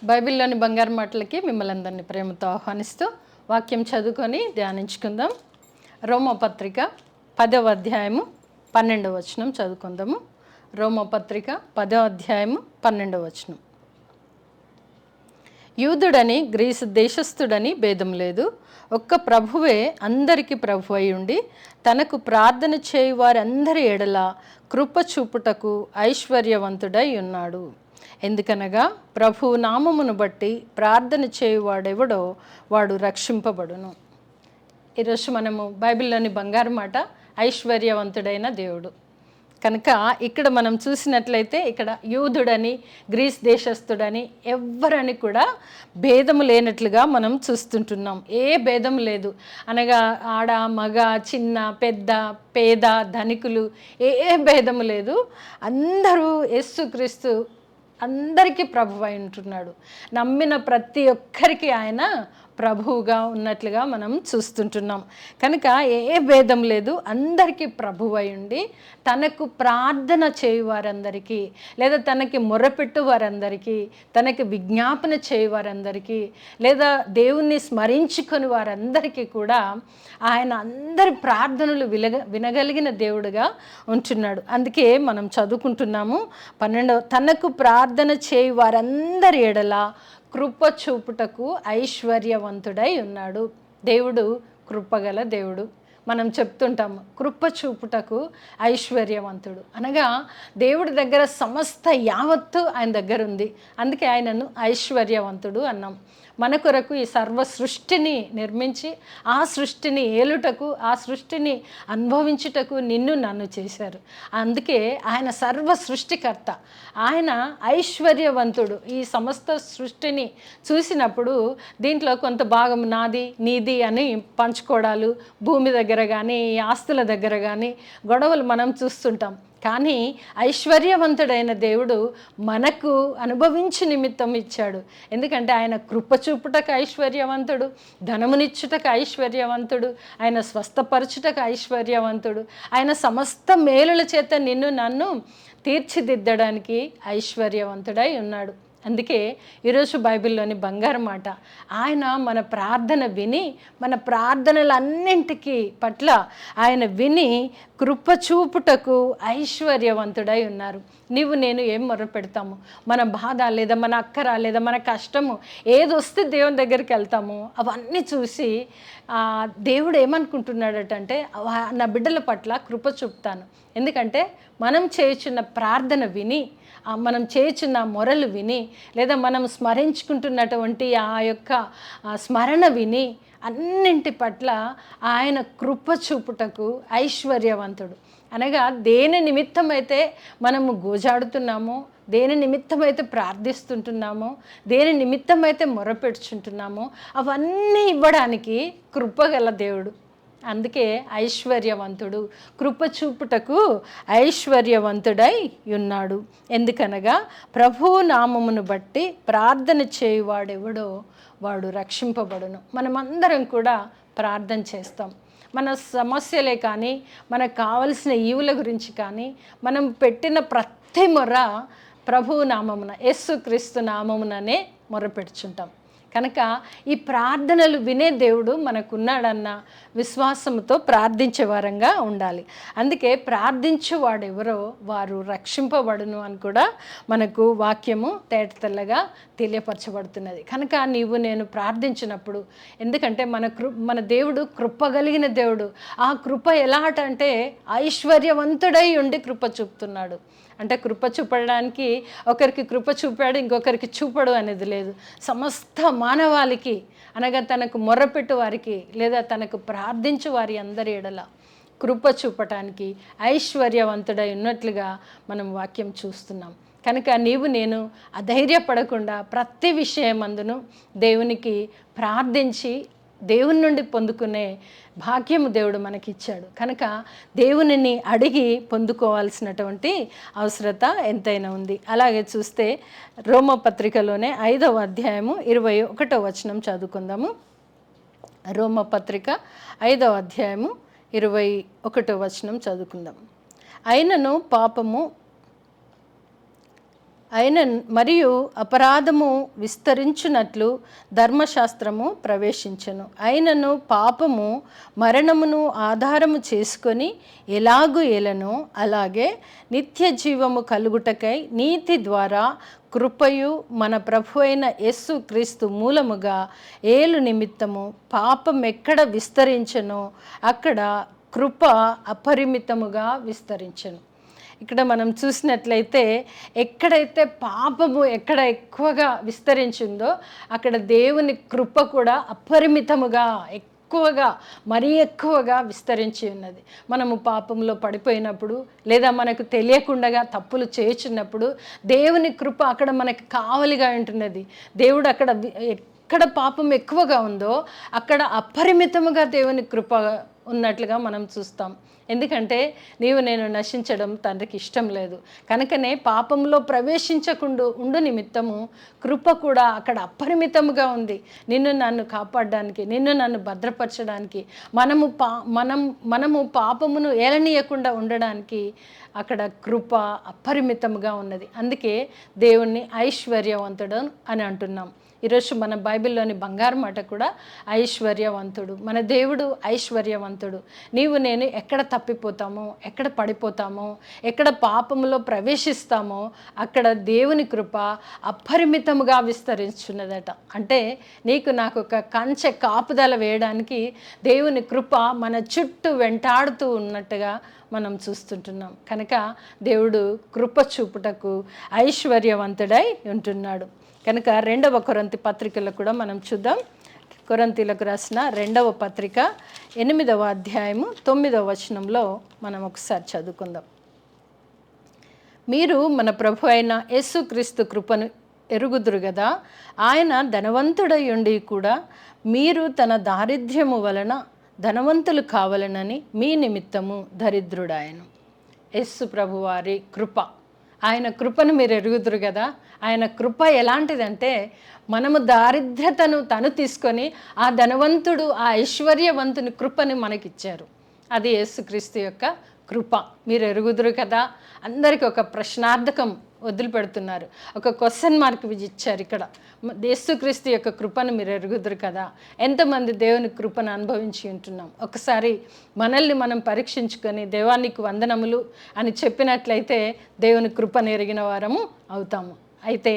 బైబిల్లోని బంగారు మాటలకి మిమ్మల్ని అందరినీ ప్రేమతో ఆహ్వానిస్తూ వాక్యం చదువుకొని ధ్యానించుకుందాం. రోమపత్రిక 10వ అధ్యాయము 12వ వచనం చదువుకుందాము. రోమపత్రిక 10వ అధ్యాయము 12వ వచనం. యూదుడని గ్రీసు దేశస్థుడని భేదం లేదు, ఒక్క ప్రభువే అందరికీ ప్రభు అయి ఉండి తనకు ప్రార్థన చేయు వారందరి ఎడల కృప చూపుటకు ఐశ్వర్యవంతుడై ఉన్నాడు. ఎందుకనగా ప్రభు నామమును బట్టి ప్రార్థన చేయువాడెవడో వాడు రక్షింపబడును. ఈరోజు మనము బైబిల్లోని బంగారు మాట ఐశ్వర్యవంతుడైన దేవుడు. కనుక ఇక్కడ మనం చూసినట్లయితే ఇక్కడ యూదుడని గ్రీస్ దేశస్థుడని ఎవ్వరని కూడా భేదము లేనట్లుగా మనం చూస్తుంటున్నాం. ఏ భేదం లేదు అనగా ఆడ మగ చిన్న పెద్ద పేద ధనికులు ఏ భేదము లేదు. అందరూ యేసుక్రీస్తు అందరికీ ప్రభువు అయి ఉంటున్నాడు. నమ్మిన ప్రతి ఒక్కరికి ఆయన ప్రభువుగా ఉన్నట్లుగా మనం చూస్తుంటున్నాం. కనుక ఏ భేదం లేదు, అందరికీ ప్రభువు అయి ఉండి తనకు ప్రార్థన చేయు వారందరికీ లేదా తనకి మొరపెట్టు వారందరికీ, తనకి విజ్ఞాపన చేయు వారందరికీ లేదా దేవుణ్ణి స్మరించుకొని వారందరికీ కూడా ఆయన అందరి ప్రార్థనలు వినగలిగిన దేవుడుగా ఉంటున్నాడు. అందుకే మనం చదువుకుంటున్నాము 12వ, తనకు ప్రార్థన చేయు వారందరి ఎడల కృప చూపుటకు ఐశ్వర్యవంతుడై ఉన్నాడు. దేవుడు కృపగల దేవుడు. మనం చెప్తుంటాము కృప చూపుటకు ఐశ్వర్యవంతుడు అనగా దేవుడి దగ్గర సమస్త యావత్తు ఆయన దగ్గర ఉంది. అందుకే ఆయనను ఐశ్వర్యవంతుడు అన్నాం. మన కొరకు ఈ సర్వ సృష్టిని నిర్మించి ఆ సృష్టిని ఏలుటకు, ఆ సృష్టిని అనుభవించుటకు నిన్ను నన్ను చేశారు. అందుకే ఆయన సర్వ సృష్టికర్త, ఆయన ఐశ్వర్యవంతుడు. ఈ సమస్త సృష్టిని చూసినప్పుడు దీంట్లో కొంత భాగం నాది నీది అని పంచుకోవడాలు, భూమి దగ్గర కానీ ఆస్తుల దగ్గర కానీ గొడవలు మనం చూస్తుంటాం. కానీ ఐశ్వర్యవంతుడైన దేవుడు మనకు అనుభవించు నిమిత్తం ఇచ్చాడు. ఎందుకంటే ఆయన కృప చూపుటకు ఐశ్వర్యవంతుడు, ధనమునిచ్చుటకు ఐశ్వర్యవంతుడు, ఆయన స్వస్థపరచుటకు ఐశ్వర్యవంతుడు, ఆయన సమస్త మేలుల చేత నిన్ను నన్ను తీర్చిదిద్దడానికి ఐశ్వర్యవంతుడై ఉన్నాడు. అందుకే ఈరోజు బైబిల్లోని బంగారు మాట, ఆయన మన ప్రార్థన విని మన ప్రార్థనలన్నింటికీ పట్ల ఆయన విని కృప చూపుటకు ఐశ్వర్యవంతుడై ఉన్నారు. నీవు నేను ఏం మొరపెడతాము, మన బాధ లేదా మన అక్కర లేదా మన కష్టము ఏది వస్తే దేవుని దగ్గరికి వెళ్తాము, అవన్నీ చూసి దేవుడు ఏమనుకుంటున్నాడటంటే నా బిడ్డల పట్ల కృప చూపుతాను. ఎందుకంటే మనం చేయుచున్న ప్రార్థన విని, మనం చేయుచున్న మొరలు విని లేదా మనం స్మరించుకుంటున్నటువంటి ఆ యొక్క స్మరణ విని అన్నింటి పట్ల ఆయన కృప చూపుటకు ఐశ్వర్యవంతుడు. అనగా దేని నిమిత్తమైతే మనము గోజాడుతున్నామో, దేని నిమిత్తమైతే ప్రార్థిస్తుంటున్నామో, దేని నిమిత్తమైతే మొరపెడుచుంటున్నామో అవన్నీ ఇవ్వడానికి కృపగల దేవుడు. అందుకే ఐశ్వర్యవంతుడు, కృప చూపుటకు ఐశ్వర్యవంతుడై ఉన్నాడు. ఎందుకనగా ప్రభు నామమును బట్టి ప్రార్థన చేయువాడెవడో వాడు రక్షింపబడును. మనమందరం కూడా ప్రార్థన చేస్తాం. మన సమస్యలే కానీ, మనకు కావలసిన ఈవుల గురించి కానీ మనం పెట్టిన ప్రతి మొర ప్రభువు నామమున, యేసుక్రీస్తు నామముననే మొరపెడుచుంటాం. కనుక ఈ ప్రార్థనలు వినే దేవుడు మనకున్నాడన్న విశ్వాసంతో ప్రార్థించే వారంగా ఉండాలి. అందుకే ప్రార్థించేవాడెవరో వారు రక్షింపబడును అని కూడా మనకు వాక్యము తేటతెల్లగా తెలియపరచబడుతున్నది. కనుక నీవు నేను ప్రార్థించినప్పుడు, ఎందుకంటే మన దేవుడు కృపగలిగిన దేవుడు. ఆ కృప ఎలాంటే ఐశ్వర్యవంతుడై ఉండి కృప చూపుతున్నాడు. అంటే కృప చూపడానికి ఒకరికి కృప చూపాడు ఇంకొకరికి చూపడు అనేది లేదు. సమస్త మానవాళికి అనగా తనకు మొర్రపెట్టు వారికి లేదా తనకు ప్రార్థించు వారి అందరి ఎడల కృప చూపటానికి ఐశ్వర్యవంతుడై ఉన్నట్లుగా మనం వాక్యం చూస్తున్నాం. కనుక నీవు నేను అధైర్యపడకుండా ప్రతి విషయమందును దేవునికి ప్రార్థించి దేవుని నుండి పొందుకునే భాగ్యము దేవుడు మనకిచ్చాడు. కనుక దేవునిని అడిగి పొందుకోవాల్సినటువంటి అవసరత ఎంతైనా ఉంది. అలాగే చూస్తే రోమపత్రికలోనే 5వ అధ్యాయము 21వ వచనం చదువుకుందాము. రోమపత్రిక 5వ అధ్యాయము 21వ వచనం చదువుకుందాం. అయినను పాపము ఆయన మరియు అపరాధము విస్తరించునట్లు ధర్మశాస్త్రము ప్రవేశించెను. అయినను పాపము మరణమును ఆధారము చేసుకొని ఎలాగు ఏలనో అలాగే నిత్య జీవము కలుగుటకై నీతి ద్వారా కృపయు మన ప్రభు అయిన యేసు క్రీస్తు మూలముగా ఏలు నిమిత్తము పాపం ఎక్కడ విస్తరించెనో అక్కడ కృప అపరిమితముగా విస్తరించెను. ఇక్కడ మనం చూసినట్లయితే ఎక్కడైతే పాపము ఎక్కడ ఎక్కువగా విస్తరించిందో అక్కడ దేవుని కృప కూడా అపరిమితముగా ఎక్కువగా మరీ ఎక్కువగా విస్తరించి ఉన్నది. మనము పాపంలో పడిపోయినప్పుడు లేదా మనకు తెలియకుండా తప్పులు చేయుచున్నప్పుడు దేవుని కృప అక్కడ మనకు కావలిగా ఉంటున్నది. దేవుడు అక్కడ ఎక్కడ పాపం ఎక్కువగా ఉందో అక్కడ అపరిమితముగా దేవుని కృప ఉన్నట్లుగా మనం చూస్తాం. ఎందుకంటే నీవు నేను నశించడం తండ్రికి ఇష్టం లేదు. కనుకనే పాపంలో ప్రవేశించకుండా ఉండు నిమిత్తము కృప కూడా అక్కడ అపరిమితముగా ఉంది. నిన్ను నన్ను కాపాడడానికి, నిన్ను నన్ను భద్రపరచడానికి, మనము పాపమును ఏలనీయకుండా ఉండడానికి అక్కడ కృప అపరిమితముగా ఉన్నది. అందుకే దేవుణ్ణి ఐశ్వర్యవంతుడు అని అంటున్నాం. ఈరోజు మన బైబిల్లోని బంగారు మాట కూడా ఐశ్వర్యవంతుడు. మన దేవుడు ఐశ్వర్యవంతుడు. నీవు నేను ఎక్కడ తప్పిపోతామో, ఎక్కడ పడిపోతామో, ఎక్కడ పాపములో ప్రవేశిస్తామో అక్కడ దేవుని కృప అపరిమితముగా విస్తరించున్నదట. అంటే నీకు నాకు ఒక కంచె కాపుదల వేయడానికి దేవుని కృప మన చుట్టూ వెంటాడుతూ ఉన్నట్టుగా మనం చూస్తుంటున్నాం. కనుక దేవుడు కృప చూపుటకు ఐశ్వర్యవంతుడై ఉంటున్నాడు. కనుక 2వ కొరింథీ పత్రికలో కూడా మనం చూద్దాం. కొరింథీలకు రాసిన 2వ పత్రిక 8వ అధ్యాయము 9వ వచనంలో మనం ఒకసారి చదువుకుందాం. మీరు మన ప్రభు అయిన యేసుక్రీస్తు కృపను ఎరుగుదురు గదా, ఆయన ధనవంతుడై ఉండి కూడా మీరు తన దారిద్ర్యము వలన ధనవంతులు కావాలనని మీ నిమిత్తము దరిద్రుడాయను. యేసు ప్రభువారి కృప, ఆయన కృపను మీరు ఎరుగుదురు కదా. ఆయన కృప ఎలాంటిదంటే మనము దారిద్ర్యతను తను తీసుకొని ఆ ధనవంతుడు ఆ ఐశ్వర్యవంతుని కృపని మనకిచ్చారు. అది యేసుక్రీస్తు యొక్క కృప. మీరు ఎరుగుదురు కదా. అందరికీ ఒక ప్రశ్నార్థకం వదిలిపెడుతున్నారు, ఒక క్వశ్చన్ మార్క్ ఇచ్చారు ఇక్కడ. యేసుక్రీస్తు యొక్క కృపను మీరు ఎరుగుదురు కదా. ఎంతమంది దేవుని కృపను అనుభవించి ఉంటున్నాం? ఒకసారి మనల్ని మనం పరీక్షించుకొని దేవానికి వందనములు అని చెప్పినట్లయితే దేవుని కృపను ఎరిగిన వారము అవుతాము. అయితే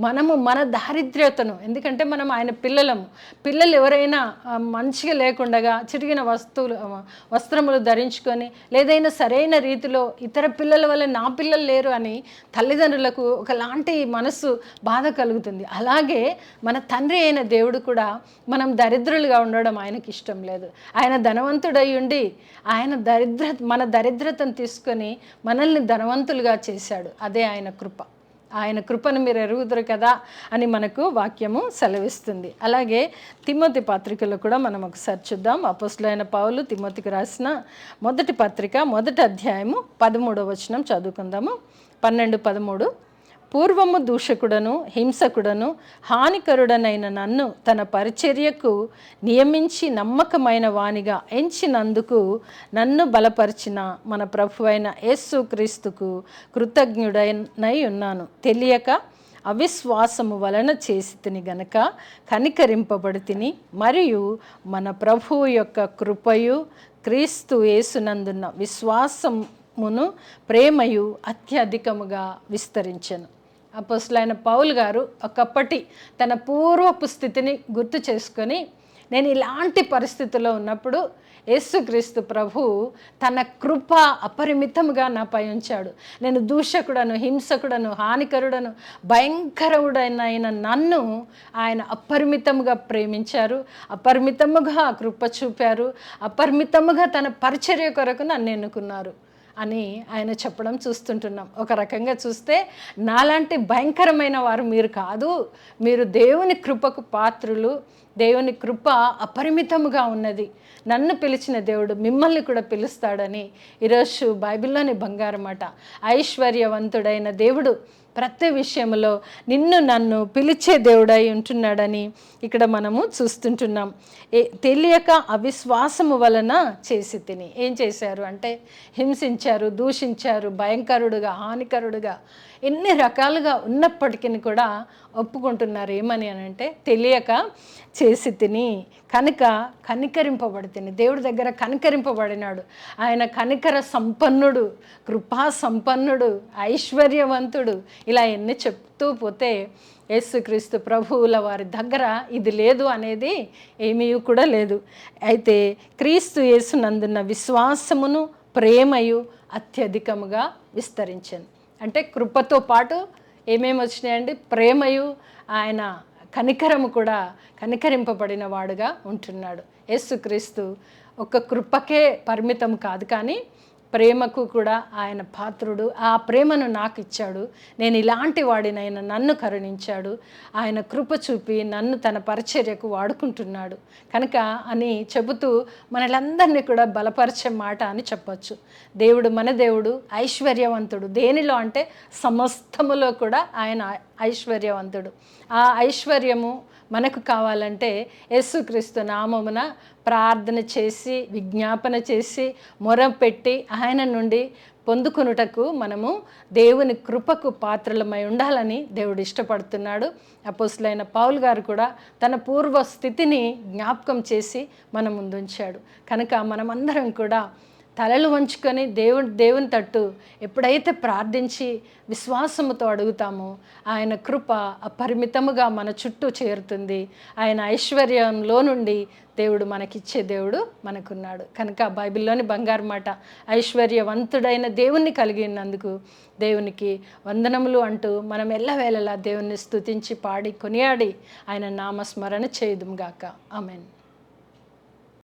మనము మన దారిద్ర్యతను, ఎందుకంటే మనం ఆయన పిల్లలు ఎవరైనా మంచిగా లేకుండగా చిరిగిన వస్త్రములు ధరించుకొని లేదైనా సరైన రీతిలో ఇతర పిల్లల వల్ల నా పిల్లలు లేరు అని తల్లిదండ్రులకు ఒకలాంటి మనసు బాధ కలుగుతుంది. అలాగే మన తండ్రి అయిన దేవుడు కూడా మనం దరిద్రులుగా ఉండడం ఆయనకి ఇష్టం లేదు. ఆయన ధనవంతుడై ఉండి ఆయన మన దరిద్రతను తీసుకొని మనల్ని ధనవంతులుగా చేశాడు. అదే ఆయన కృప. ఆయన కృపను మీరు ఎరుగుదురు కదా అని మనకు వాక్యము సెలవిస్తుంది. అలాగే తిమోతి పత్రికలో కూడా మనం ఒకసారి చూద్దాం. అపోస్తలుడైన పౌలు తిమోతికి రాసిన మొదటి పత్రిక 1వ అధ్యాయము 13వ వచనం చదువుకుందాము. 12-13. పూర్వము దూషకుడను హింసకుడను హానికరుడనైన నన్ను తన పరిచర్యకు నియమించి నమ్మకమైన వానిగా ఎంచినందుకు నన్ను బలపరిచిన మన ప్రభు అయిన యేసుక్రీస్తుకు కృతజ్ఞుడనై ఉన్నాను. తెలియక అవిశ్వాసము వలన చేసి తిని గనక కనికరింపబడి తిని, మరియు మన ప్రభువు యొక్క కృపయు క్రీస్తు యేసునందున్న విశ్వాసమును ప్రేమయు అత్యధికముగా విస్తరించెను. అపోస్తలుడైన పౌలు గారు ఒకప్పటి తన పూర్వపు స్థితిని గుర్తు చేసుకొని, నేను ఇలాంటి పరిస్థితుల్లో ఉన్నప్పుడు యేసుక్రీస్తు ప్రభు తన కృప అపరిమితంగా నాపై ఉంచాడు. నేను దూషకుడను హింసకుడను హానికరుడను భయంకరుడైన నన్ను ఆయన అపరిమితంగా ప్రేమించారు, అపరిమితముగా కృప చూపారు, అపరిమితముగా తన పరిచర్య కొరకు నన్ను ఎన్నుకున్నారు అని ఆయన చెప్పడం చూస్తుంటున్నాం. ఒక రకంగా చూస్తే నాలాంటి భయంకరమైన వారు మీరు కాదు, మీరు దేవుని కృపకు పాత్రులు. దేవుని కృప అపరిమితముగా ఉన్నది. నన్ను పిలిచిన దేవుడు మిమ్మల్ని కూడా పిలుస్తాడని ఈరోజు బైబిల్లోని బంగారు మాట. ఐశ్వర్యవంతుడైన దేవుడు ప్రతి విషయంలో నిన్ను నన్ను పిలిచే దేవుడై ఉంటున్నాడని ఇక్కడ మనము చూస్తుంటున్నాం. తెలియక అవిశ్వాసము వలన చేసి తిని, ఏం చేశారు అంటే హింసించారు, దూషించారు, భయంకరుడుగా హానికరుడుగా ఎన్ని రకాలుగా ఉన్నప్పటికీ కూడా ఒప్పుకుంటున్నారు. ఏమని అని అంటే, తెలియక చేసి తిని కనుక కనికరింపబడి తిని. దేవుడి దగ్గర కనికరింపబడినాడు. ఆయన కనికర సంపన్నుడు, కృపా సంపన్నుడు, ఐశ్వర్యవంతుడు, ఇలా ఎన్ని చెప్తూ పోతే యేసుక్రీస్తు ప్రభువుల వారి దగ్గర ఇది లేదు అనేది ఏమీ కూడా లేదు. అయితే క్రీస్తు యేసునందున్న విశ్వాసమును ప్రేమయు అత్యధికముగా విస్తరించింది. అంటే కృపతో పాటు ఏమేమి వచ్చినాయండి? ప్రేమయు, ఆయన కనికరము కూడా కనికరింపబడిన వాడుగా ఉంటున్నాడు. యేసుక్రీస్తు ఒక కృపకే పరిమితం కాదు, కానీ ప్రేమకు కూడా ఆయన పాత్రుడు. ఆ ప్రేమను నాకు ఇచ్చాడు, నేను ఇలాంటి వాడినైనా నన్ను కరుణించాడు, ఆయన కృప చూపి నన్ను తన పరిచర్యకు వాడుకుంటున్నాడు కనుక అని చెబుతూ మనలందరినీ కూడా బలపరిచే మాట అని చెప్పచ్చు. దేవుడు, మన దేవుడు ఐశ్వర్యవంతుడు. దేనిలో అంటే సమస్తములో కూడా ఆయన ఐశ్వర్యవంతుడు. ఆ ఐశ్వర్యము మనకు కావాలంటే యేసుక్రీస్తు నామమున ప్రార్థన చేసి, విజ్ఞాపన చేసి, మొరపెట్టి ఆయన నుండి పొందుకొనుటకు మనము దేవుని కృపకు పాత్రలమై ఉండాలని దేవుడు ఇష్టపడుతున్నాడు. అపోస్తలుడైన పౌలు గారు కూడా తన పూర్వ స్థితిని జ్ఞాపకం చేసి మన ముందుంచాడు. కనుక మనమందరం కూడా తలలు వంచుకొని దేవుని తట్టు ఎప్పుడైతే ప్రార్థించి విశ్వాసముతో అడుగుతామో ఆయన కృప అపరిమితముగా మన చుట్టూ చేరుతుంది. ఆయన ఐశ్వర్యంలో నుండి దేవుడు మనకిచ్చే దేవుడు మనకున్నాడు. కనుక బైబిల్లోని బంగారు మాట, ఐశ్వర్యవంతుడైన దేవుణ్ణి కలిగి ఉన్నందుకు దేవునికి వందనములు అంటూ మనం ఎల్లవేళలా దేవుణ్ణి స్తుతించి పాడి కొనియాడి ఆయన నామస్మరణ చేయుదుము గాక. ఆమేన్.